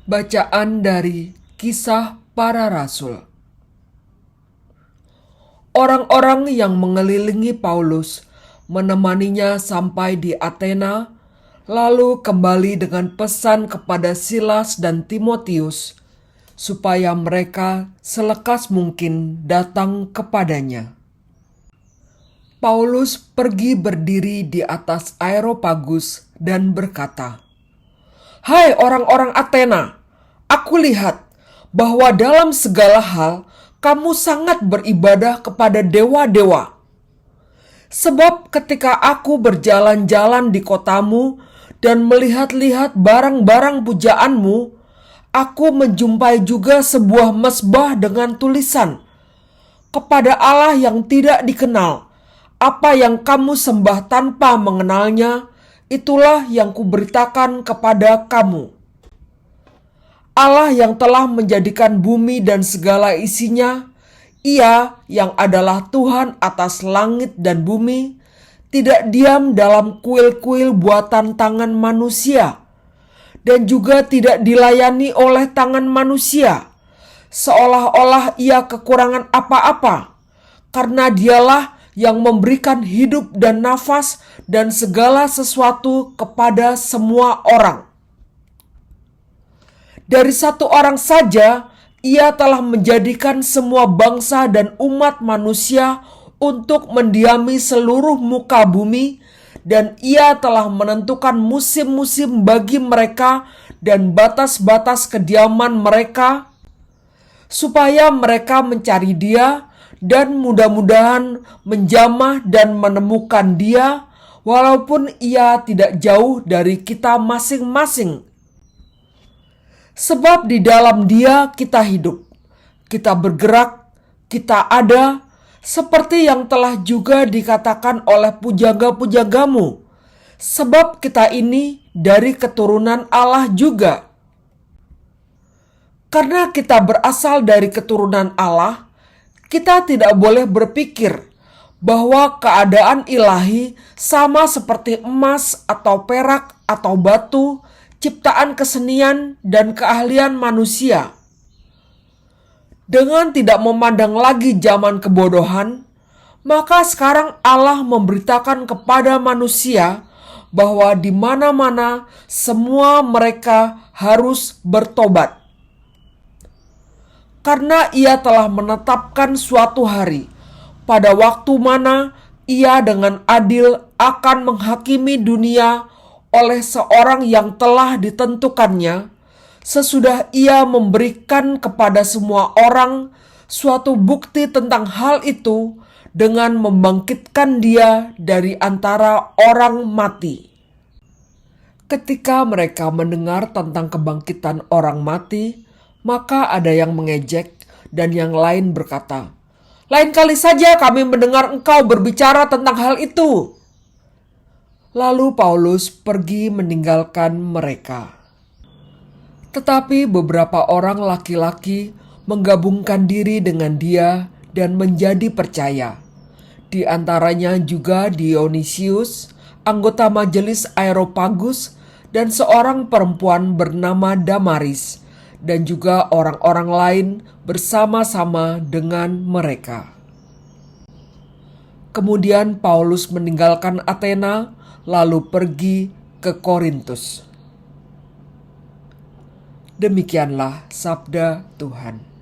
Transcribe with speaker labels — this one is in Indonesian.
Speaker 1: Bacaan dari Kisah Para Rasul. Orang-orang yang mengelilingi Paulus menemaninya sampai di Athena, lalu kembali dengan pesan kepada Silas dan Timotius supaya mereka selekas mungkin datang kepadanya. Paulus pergi berdiri di atas Areopagus dan berkata, "Hai orang-orang Athena, aku lihat bahwa dalam segala hal kamu sangat beribadah kepada dewa-dewa. Sebab ketika aku berjalan-jalan di kotamu dan melihat-lihat barang-barang pujaanmu, aku menjumpai juga sebuah mezbah dengan tulisan, 'Kepada Allah yang tidak dikenal, apa yang kamu sembah tanpa mengenalnya, itulah yang kuberitakan kepada kamu. Allah yang telah menjadikan bumi dan segala isinya, Ia yang adalah Tuhan atas langit dan bumi, tidak diam dalam kuil-kuil buatan tangan manusia, dan juga tidak dilayani oleh tangan manusia, seolah-olah Ia kekurangan apa-apa, karena Dialah yang memberikan hidup dan nafas dan segala sesuatu kepada semua orang. Dari satu orang saja, Ia telah menjadikan semua bangsa dan umat manusia untuk mendiami seluruh muka bumi, dan Ia telah menentukan musim-musim bagi mereka dan batas-batas kediaman mereka, supaya mereka mencari Dia dan mudah-mudahan menjamah dan menemukan Dia, walaupun Ia tidak jauh dari kita masing-masing. Sebab di dalam Dia kita hidup, kita bergerak, kita ada, seperti yang telah juga dikatakan oleh pujangga-pujanggamu, sebab kita ini dari keturunan Allah juga. Karena kita berasal dari keturunan Allah, kita tidak boleh berpikir bahwa keadaan ilahi sama seperti emas atau perak atau batu, ciptaan kesenian dan keahlian manusia. Dengan tidak memandang lagi zaman kebodohan, maka sekarang Allah memberitakan kepada manusia bahwa di mana-mana semua mereka harus bertobat. Karena Ia telah menetapkan suatu hari, pada waktu mana Ia dengan adil akan menghakimi dunia oleh seorang yang telah ditentukannya, sesudah Ia memberikan kepada semua orang suatu bukti tentang hal itu dengan membangkitkan Dia dari antara orang mati." Ketika mereka mendengar tentang kebangkitan orang mati, maka ada yang mengejek dan yang lain berkata, "Lain kali saja kami mendengar engkau berbicara tentang hal itu." Lalu Paulus pergi meninggalkan mereka. Tetapi beberapa orang laki-laki menggabungkan diri dengan dia dan menjadi percaya. Di antaranya juga Dionysius, anggota majelis Areopagus, dan seorang perempuan bernama Damaris, dan juga orang-orang lain bersama-sama dengan mereka. Kemudian Paulus meninggalkan Athena, lalu pergi ke Korintus. Demikianlah sabda Tuhan.